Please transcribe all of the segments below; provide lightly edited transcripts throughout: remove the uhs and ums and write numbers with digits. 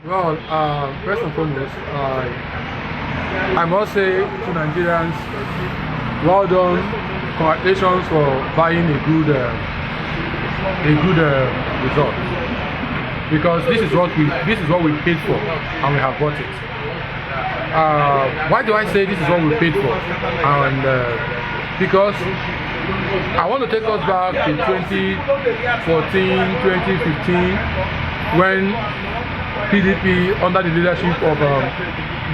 Well, first and foremost, I must say to Nigerians, well done, congratulations for buying a good result. Because this is what we paid for, and we have bought it. Why do I say this is what we paid for? And because I want to take us back to 2014, 2015, when PDP, under the leadership of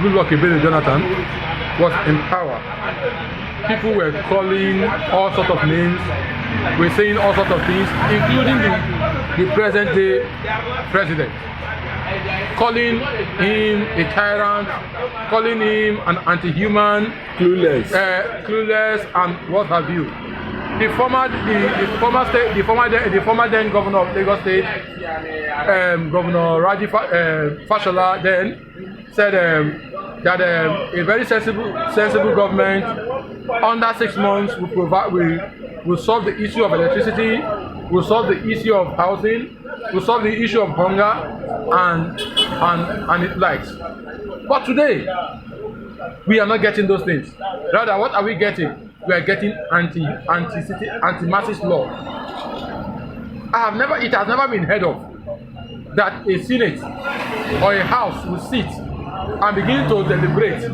Goodluck Jonathan, was in power. People were calling all sorts of names, were saying all sorts of things, including the present-day president, calling him a tyrant, calling him an anti-human, clueless, and what have you. The former then governor of Lagos State, Governor Raji Fashola, then said that a very sensible government under 6 months will solve the issue of electricity, will solve the issue of housing, will solve the issue of hunger, and it likes. But today, we are not getting those things. Rather, what are we getting? We are getting anti-masses law. It has never been heard of that a Senate or a House will sit and begin to deliberate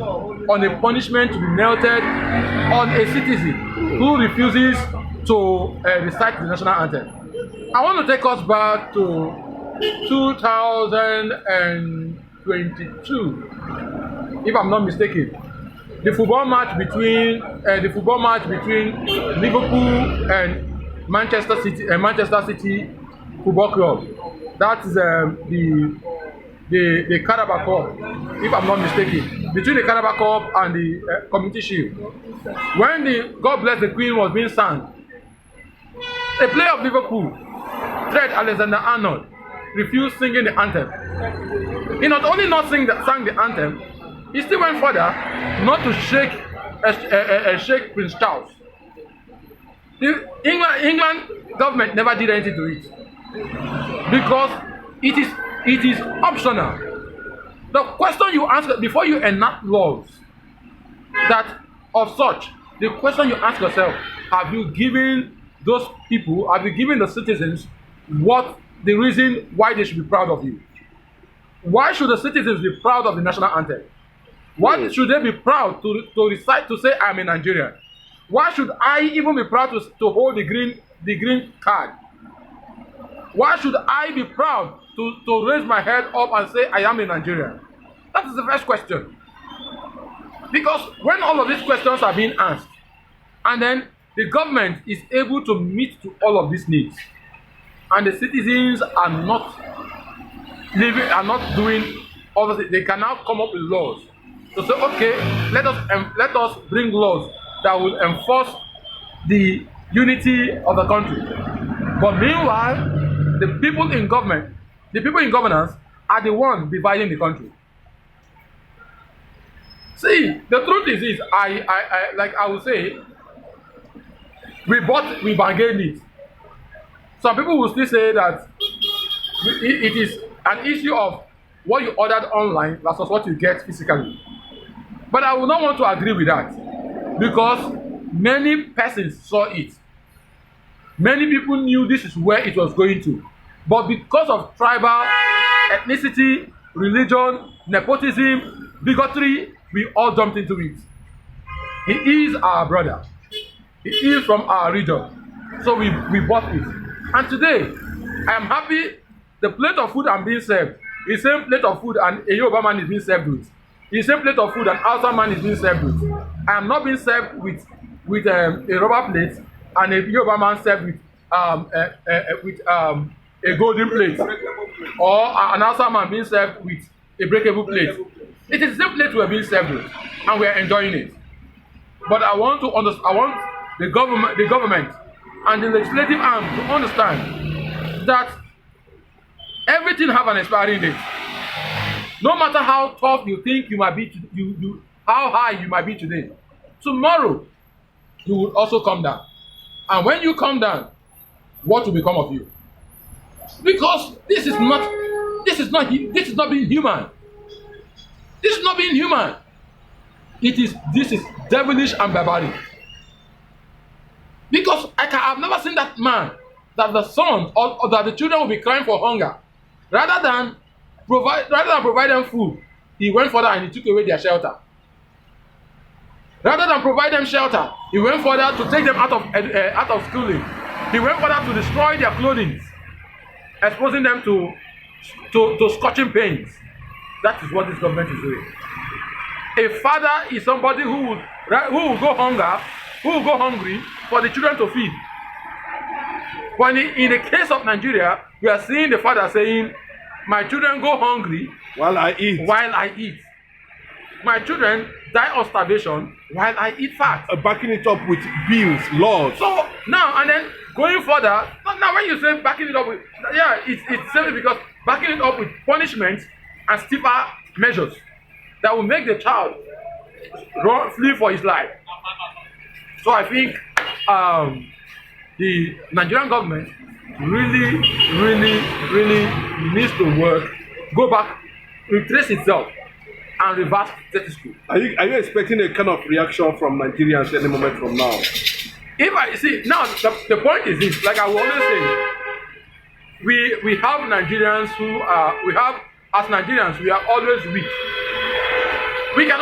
on a punishment to be melted on a citizen who refuses to recite the national anthem. I want to take us back to 2022, if I'm not mistaken. The football match between Liverpool and Manchester City Football Club. That is the Carabao Cup, if I'm not mistaken, between the Carabao Cup and the Community Shield. When the God Bless the Queen was being sung, a player of Liverpool, Trent Alexander-Arnold, refused singing the anthem. He not only sang the anthem, he still went further not to shake Prince Charles. The England government never did anything to it because it is optional. The question you ask before you enact laws that of such, the question you ask yourself: have you given those people, have you given the citizens what the reason why they should be proud of you? Why should the citizens be proud of the national anthem? Why should they be proud to recite, to say I'm a Nigerian? Why should I even be proud to hold the green card? Why should I be proud to raise my head up and say I am a Nigerian? That is the first question. Because when all of these questions are being asked, and then the government is able to meet to all of these needs, and the citizens are not doing all of it, they can now come up with laws to say, okay, let us bring laws that will enforce the unity of the country. But meanwhile, the people in governance are the ones dividing the country. See, the truth is this, I will say, we bargained it. Some people will still say that it is an issue of what you ordered online versus what you get physically. But I would not want to agree with that because many persons saw it. Many people knew this is where it was going to. But because of tribal, ethnicity, religion, nepotism, bigotry, we all jumped into it. He is our brother. He is from our region. So we bought it. And today, I am happy the plate of food I'm being served is the same plate of food and a Yoruba man is being served with. The same plate of food an Hausa man is being served with. I am not being served with a rubber plate and a Yoruba man served with a golden plate, or an Hausa man being served with a breakable plate. It is the same plate we are being served with, and we are enjoying it. But I want the government and the legislative arm to understand that everything have an expiring date. No matter how tough you think you might be, how high you might be today, tomorrow you will also come down. And when you come down, what will become of you? Because this is not This is not being human. This is not being human. This is devilish and barbaric. Because I've never seen that man, that the sons or that the children will be crying for hunger. Rather than provide them food, he went further and he took away their shelter. Rather than provide them shelter, he went further to take them out of schooling. He went further to destroy their clothing, exposing them to scorching pains. That is what this government is doing. A father is somebody who will go hungry for the children to feed. When in the case of Nigeria, we are seeing the father saying, "My children go hungry while I eat. My children die of starvation while I eat fat." Backing it up with bills, laws. So now and then going further. Now when you say backing it up with, it's simply because backing it up with punishments and stiffer measures that will make the child flee for his life. So I think the Nigerian government really needs to go back, retrace itself, and reverse status quo. Are you expecting a kind of reaction from Nigerians any moment from now? If I see now, the point is this: like I will always say, we have Nigerians as Nigerians, we are always weak. We can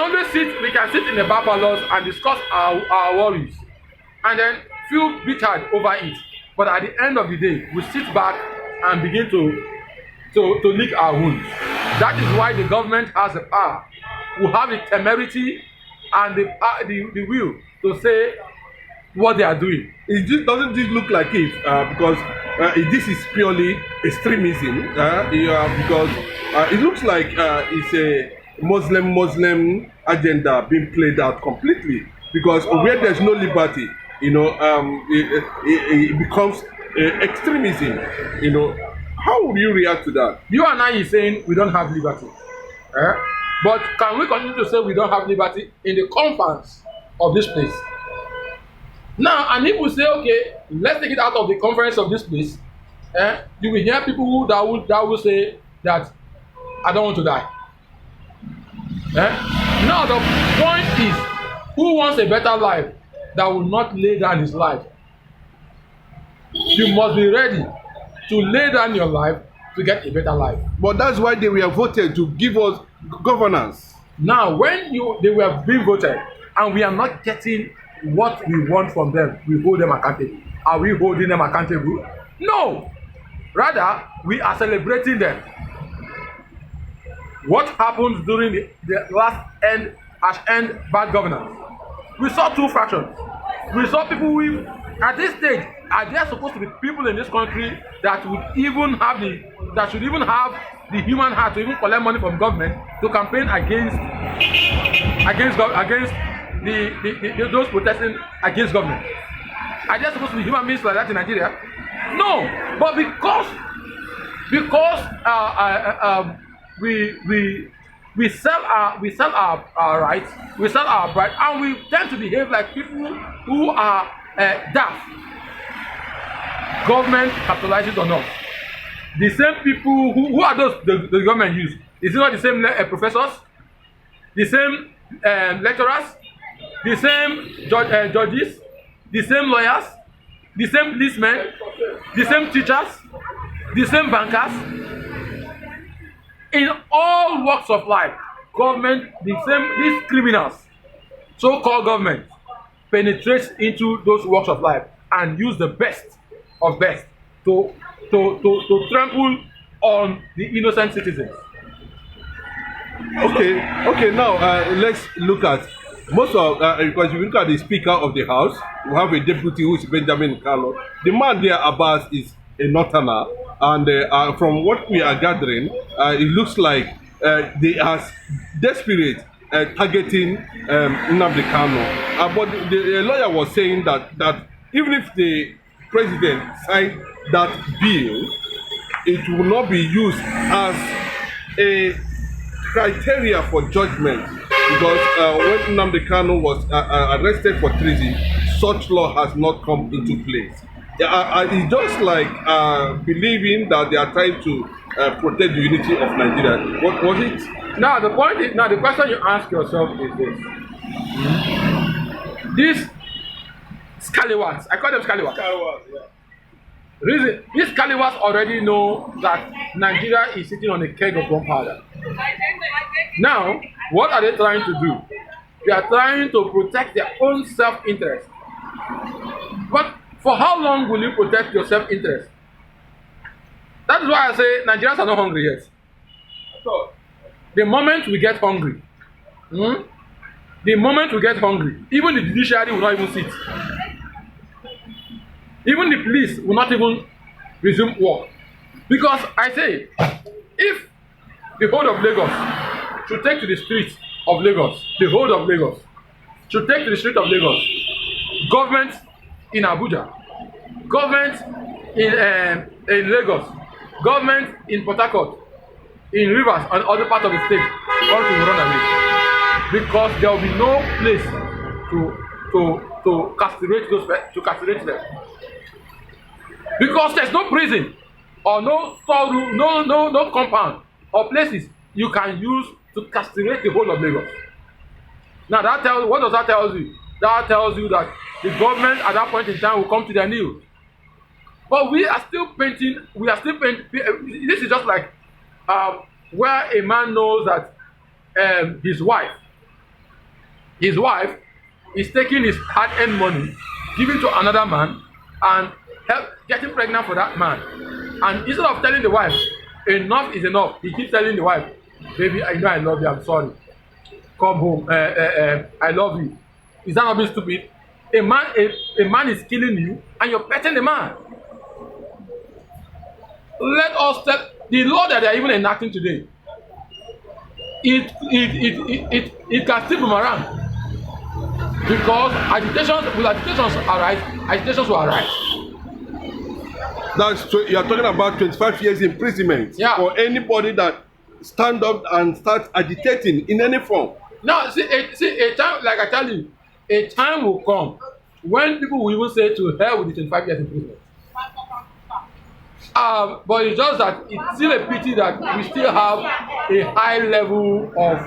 sit in the bar parlors and discuss our worries, and then feel bitter over it. But at the end of the day, we sit back and begin to lick our wounds. That is why the government has the power, will have the temerity and the will to say what they are doing. Doesn't this look like it? Because this is purely extremism. Because it looks like it's a Muslim agenda being played out completely. Because where there's no liberty, it becomes extremism. How would you react to that? You and I is saying we don't have liberty. But can we continue to say we don't have liberty in the confines of this place? Now, and if we say, okay, let's take it out of the conference of this place, you will hear people that will say that I don't want to die. Now, the point is, who wants a better life that will not lay down his life? You must be ready to lay down your life to get a better life. But that's why they were voted to give us governance. Now, when they were being voted and we are not getting what we want from them, we hold them accountable. Are we holding them accountable? No. Rather, we are celebrating them. What happened during the last end bad governance? We saw two fractions. We saw people who, at this stage, are there supposed to be people in this country that should even have the human heart to even collect money from government to campaign against those protesting against government? Are there supposed to be human beings like that in Nigeria? No, but because we sell our rights, we sell our pride, and we tend to behave like people who are daft. Government capitalizes on us. The same people who are those the government use? Is it not the same professors, the same lecturers, the same judges, the same lawyers, the same policemen, the same teachers, the same bankers? In all walks of life, government, these criminals, so-called government, penetrates into those walks of life and use the best of best to trample on the innocent citizens. Okay. Now let's look at most of because if you look at the Speaker of the House, we have a deputy who is Benjamin Carlo. The man there, Abbas, is a northerner, and from what we are gathering, it looks like they are desperate targeting Nnamdi Kanu. But the lawyer was saying that even if the president signed that bill, it will not be used as a criteria for judgment, because when Nnamdi Kanu was arrested for treason, such law has not come into place. It's just like believing that they are trying to protect the unity of Nigeria. What was it? Now the point is, now the question you ask yourself is this: these scallywags, I call them scallywags. Yeah. Reason, these scallywags already know that Nigeria is sitting on a keg of gunpowder. Now, what are they trying to do? They are trying to protect their own self-interest. But for how long will you protect your self-interest? That is why I say Nigerians are not hungry yet. The moment we get hungry, even the judiciary will not even sit. Even the police will not even resume work. Because I say, if the whole of Lagos should take to the streets of Lagos, the whole of Lagos should take to the street of Lagos, government in Abuja, government in Lagos, government in Port Harcourt, in Rivers and other parts of the state, all to run away. Because there will be no place to castrate them. Because there's no prison or no storeroom, no compound or places you can use to castrate the whole of Lagos. Now what does that tell you? That tells you that the government at that point in time will come to their knees. But we are still painting. This is just like where a man knows that his wife is taking his hard-earned money, giving to another man, and getting pregnant for that man. And instead of telling the wife, enough is enough, he keeps telling the wife, baby, I know I love you, I'm sorry. Come home, I love you. Is that not being stupid? A man is killing you, and you're petting the man. Let us tell the law that they are even enacting today. It can still boomerang. Because agitations will arise. You are talking about 25 years imprisonment for anybody that stand up and start agitating in any form. Now, see, a time, like I tell you, a time will come when people will even say to hell with the 25 years imprisonment. But it's just that it's still a pity that we still have a high level of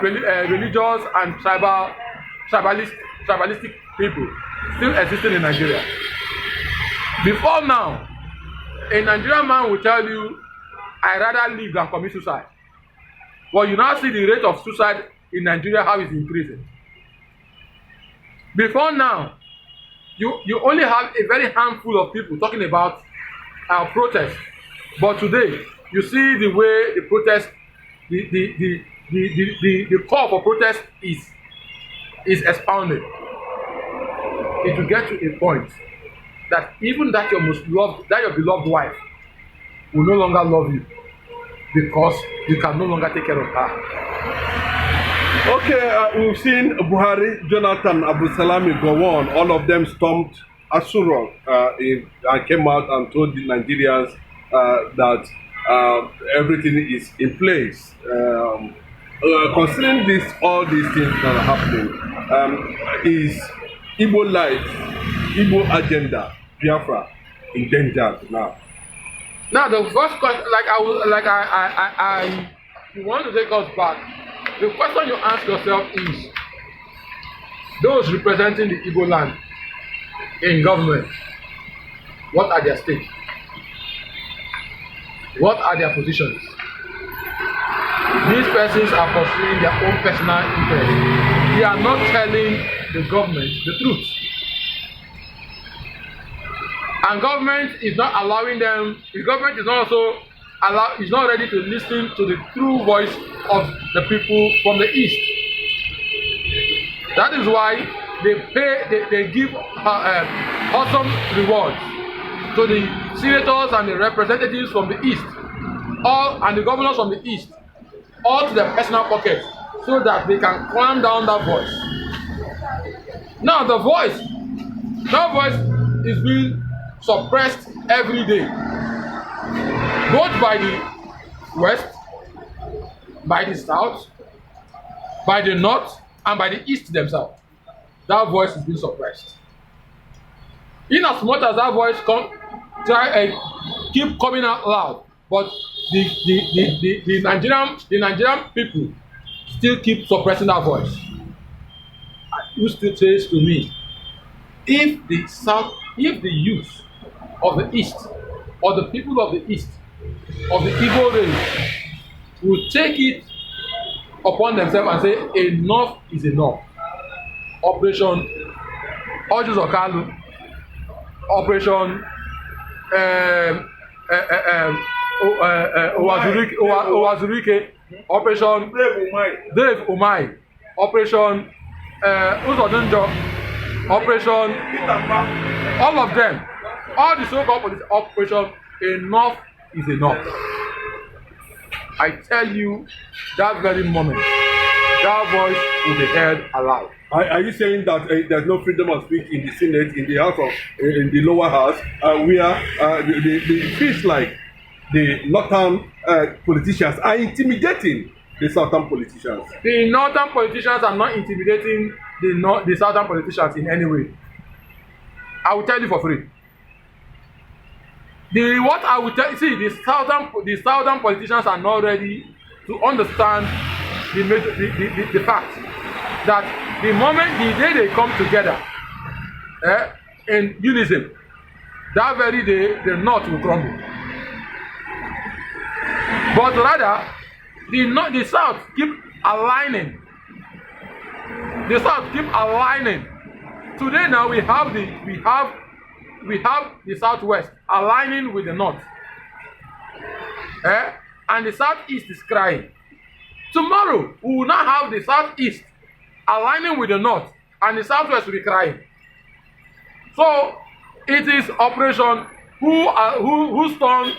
religious and tribalistic people still existing in Nigeria. Before now, a Nigerian man will tell you, I rather live than commit suicide. But you now see the rate of suicide in Nigeria, how it's increasing. Before now, you only have a very handful of people talking about protest. But today, you see the way the protest, the call for protest is expounded. It will get to a point that even that your beloved wife will no longer love you because you can no longer take care of her. Okay, we've seen Buhari, Jonathan, Abu Salami go on. All of them stormed Asurok and came out and told the Nigerians that everything is in place. Considering all these things that are happening, is Igbo life, Igbo agenda, Biafra, in danger now? Now, the first question, you want to take us back. The question you ask yourself is, those representing the Igbo land in government, what are their stakes? What are their positions? These persons are pursuing their own personal interests. They are not telling the government the truth. And government is not allowing them, the government is not is not ready to listen to the true voice of the people from the east. That is why they give awesome rewards to the senators and the representatives from the east, and the governors from the east, all to their personal pockets, so that they can clamp down that voice. Now that voice is being suppressed every day, both by the west, by the south, by the north, and by the east themselves. That voice is being suppressed. In as much as that voice keep coming out loud, but the Nigerian people still keep suppressing that voice. Who still says to me, if the youth of the East, or the people of the East, of the Igbo race, will take it upon themselves and say, enough is enough. Operation Ojus Okalu, Operation Owazurike, Operation Dave Umai, Operation Uzodunjo, Operation, all of them, all the so-called police operation, enough is enough. I tell you, that very moment, that voice will be heard aloud. Are you saying that there's no freedom of speech in the Senate, in the House of, in the lower house, where it feels like the northern politicians are intimidating the southern politicians? The northern politicians are not intimidating the southern politicians in any way. I will tell you for free. What I will tell you, see, the southern politicians are not ready to understand the fact that the day they come together in unison, that very day the north will crumble. But rather, the south keep aligning. The south keep aligning. Today now we have the southwest aligning with the north. And the southeast is crying. Tomorrow we will now have the southeast aligning with the north, and the southwest will be crying. So it is operation whose turn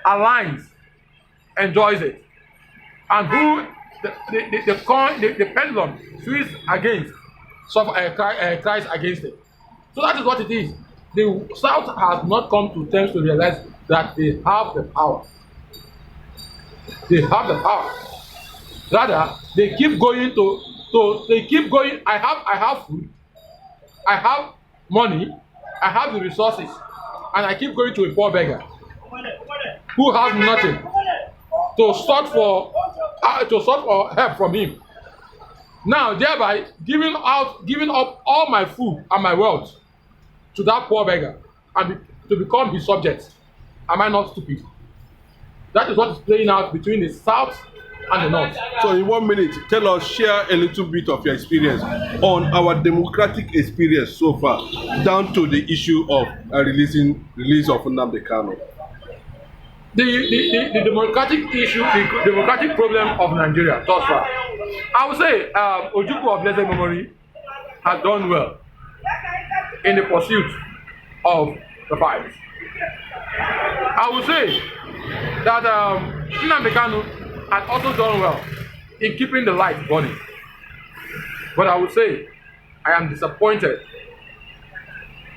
aligns enjoys it, and who the pendulum swings against cries against it. So that is what it is. The South has not come to terms to realize that they have the power. They have the power. Rather, they keep going they keep going. I have food, I have money, I have the resources, and I keep going to a poor beggar who has nothing to sort for help from him. Now, thereby giving up all my food and my wealth to that poor beggar and to become his subject. Am I not stupid? That is what is playing out between the South and the North. So in 1 minute, share a little bit of your experience on our democratic experience so far, down to the issue of release of Nnamdi Kanu. The democratic issue, the democratic problem of Nigeria thus far, I would say Ojukwu of blessed memory has done well in the pursuit of the fight. I would say that Nnamdi Kanu has also done well in keeping the light burning. But I would say I am disappointed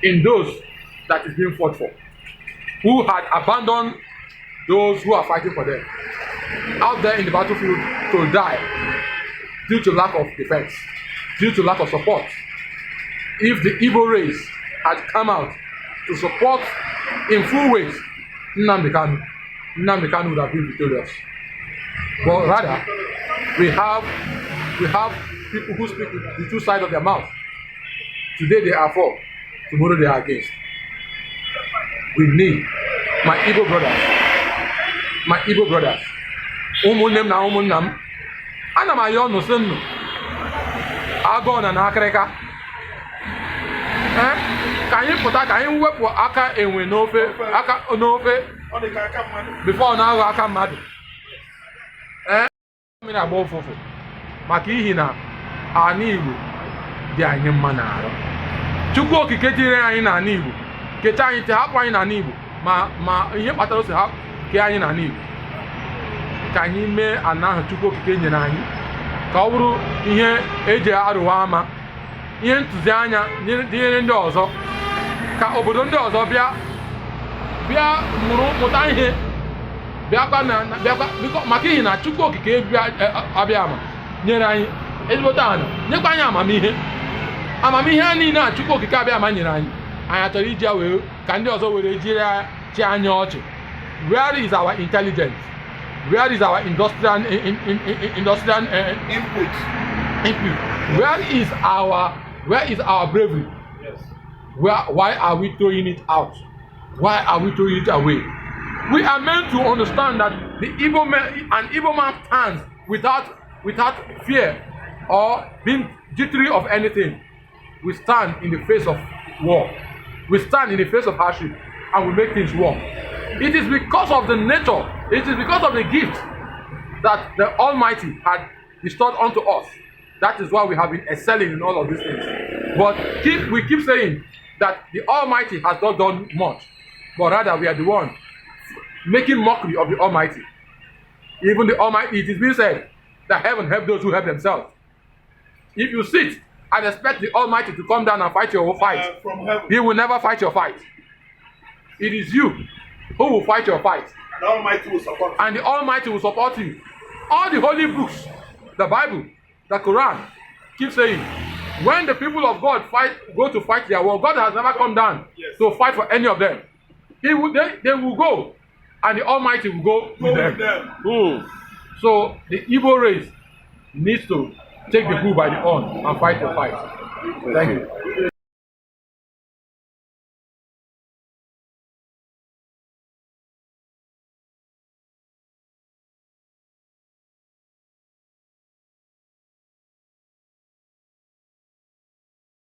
in those that is being fought for, who had abandoned those who are fighting for them out there in the battlefield to die due to lack of defense, due to lack of support. If the Igbo race had come out to support in full weight Nnamdi Kanu would have been victorious. But rather, we have people who speak with the two sides of their mouth. Today they are for, tomorrow they are against. We need my Igbo brothers, ụmụnne na ụmụnna m, ana m ayọ nnụ sị nnụ agụọ na n'akịrịka, ka anyị pụta ka anyị wepụ aka enwe n'ofe before na aghọ aka mmadụ. Mmiri agba ụfụfụ maka ihi na ana Igbo dị anyị mma n'arụ. Chukwu okike tiri anyị na ana Igbo, kecha anyị te hapụ anyị na ana Igbo, ma ihe kpatara ose ha ke anyị na ana Igbo, ka anyị mee ana ahụ Chukwu okike nyere anyị ka ọ bụrụ ihe eji arụwa ama, ihe ntụzianya nyere ndị ọzọ, ka obodo ndị ọzọ bịa mụta ihe, bịakwa maka ihi na Chukwu okike abịa ama nyere anyị ezigbote ana, nyekwa anyị amamihe a niile a Chukwu okike abịa ama nyere anyị anyị achọrọ iji wee ka ndị ọzọ were jiri chi anya ọchị. Where is our intelligence? Where is our industrial input? Where is our bravery? Yes. Why are we throwing it out? Why are we throwing it away? We are meant to understand that an evil man stands without fear or being jittery of anything. We stand in the face of war. We stand in the face of hardship, and we make things work. It is because of the nature, it is because of the gift that the Almighty had bestowed unto us. That is why we have been excelling in all of these things. But we keep saying that the Almighty has not done much, but rather we are the one making mockery of the Almighty. Even the Almighty, it is being said that heaven help those who help themselves. If you sit and expect the Almighty to come down and fight your fight, From heaven. He will never fight your fight. It is you who will fight your fight. The Almighty will support you. And the Almighty will support you. All the holy books, the Bible, the Quran, keep saying, when the people of God go to fight their war, God has never come down to fight for any of them. They will go, and the Almighty will go with them. So the evil race needs to take the bull by the horn and fight the fight. Thank you.